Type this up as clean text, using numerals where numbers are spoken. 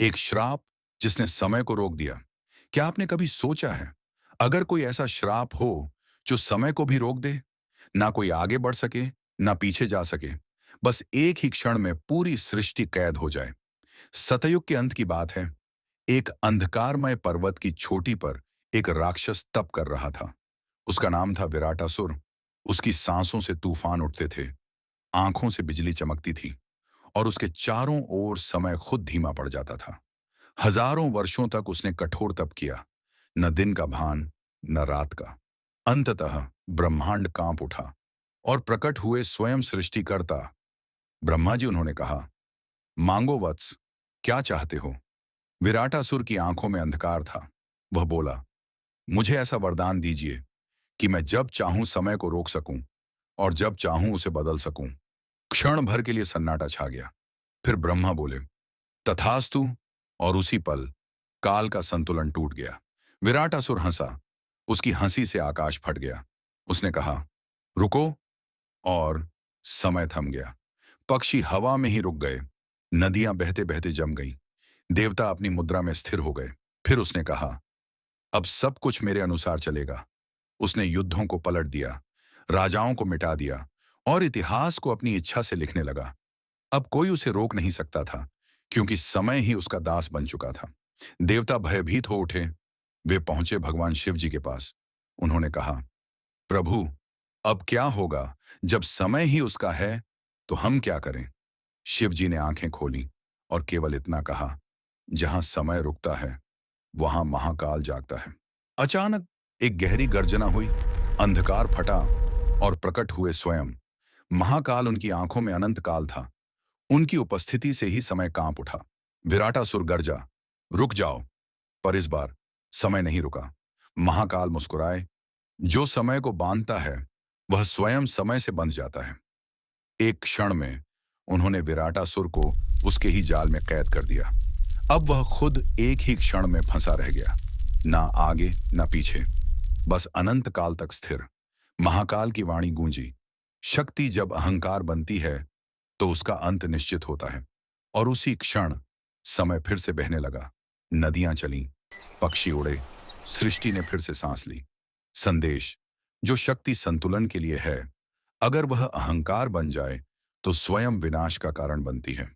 एक श्राप जिसने समय को रोक दिया। क्या आपने कभी सोचा है, अगर कोई ऐसा श्राप हो जो समय को भी रोक दे, ना कोई आगे बढ़ सके, ना पीछे जा सके, बस एक ही क्षण में पूरी सृष्टि कैद हो जाए। सतयुग के अंत की बात है। एक अंधकारमय पर्वत की चोटी पर एक राक्षस तप कर रहा था। उसका नाम था विराटासुर। उसकी सांसों से तूफान उठते थे, आंखों से बिजली चमकती थी, और उसके चारों ओर समय खुद धीमा पड़ जाता था। हजारों वर्षों तक उसने कठोर तप किया, न दिन का भान, न रात का। अंततः ब्रह्मांड कांप उठा और प्रकट हुए स्वयं सृष्टिकर्ता ब्रह्मा जी। उन्होंने कहा, मांगो वत्स, क्या चाहते हो? विराटासुर की आंखों में अंधकार था। वह बोला, मुझे ऐसा वरदान दीजिए कि मैं जब चाहूं समय को रोक सकूं और जब चाहूं उसे बदल सकूं। क्षण भर के लिए सन्नाटा छा गया। फिर ब्रह्मा बोले, तथास्तु। और उसी पल काल का संतुलन टूट गया। विराटासुर हंसा। उसकी हंसी से आकाश फट गया। उसने कहा, रुको। और समय थम गया। पक्षी हवा में ही रुक गए। नदियां बहते बहते जम गईं। देवता अपनी मुद्रा में स्थिर हो गए। फिर उसने कहा, अब सब कुछ मेरे अनुसार चलेगा। उसने युद्धों को पलट दिया, राजाओं को मिटा दिया और इतिहास को अपनी इच्छा से लिखने लगा। अब कोई उसे रोक नहीं सकता था, क्योंकि समय ही उसका दास बन चुका था। देवता भयभीत हो उठे। वे पहुंचे भगवान शिव जी के पास। उन्होंने कहा, प्रभु, अब क्या होगा? जब समय ही उसका है तो हम क्या करें? शिव जी ने आंखें खोली और केवल इतना कहा, जहां समय रुकता है वहां महाकाल जागता है। अचानक एक गहरी गर्जना हुई। अंधकार फटा और प्रकट हुए स्वयं महाकाल। उनकी आंखों में अनंत काल था। उनकी उपस्थिति से ही समय कांप उठा। विराटासुर गरजा, रुक जाओ। पर इस बार समय नहीं रुका। महाकाल मुस्कुराए। जो समय को बांधता है वह स्वयं समय से बंध जाता है। एक क्षण में उन्होंने विराटासुर को उसके ही जाल में कैद कर दिया। अब वह खुद एक ही क्षण में फंसा रह गया, ना आगे ना पीछे, बस अनंत काल तक स्थिर। महाकाल की वाणी गूंजी, शक्ति जब अहंकार बनती है तो उसका अंत निश्चित होता है। और उसी क्षण समय फिर से बहने लगा। नदियां चलीं, पक्षी उड़े, सृष्टि ने फिर से सांस ली। संदेश, जो शक्ति संतुलन के लिए है, अगर वह अहंकार बन जाए तो स्वयं विनाश का कारण बनती है।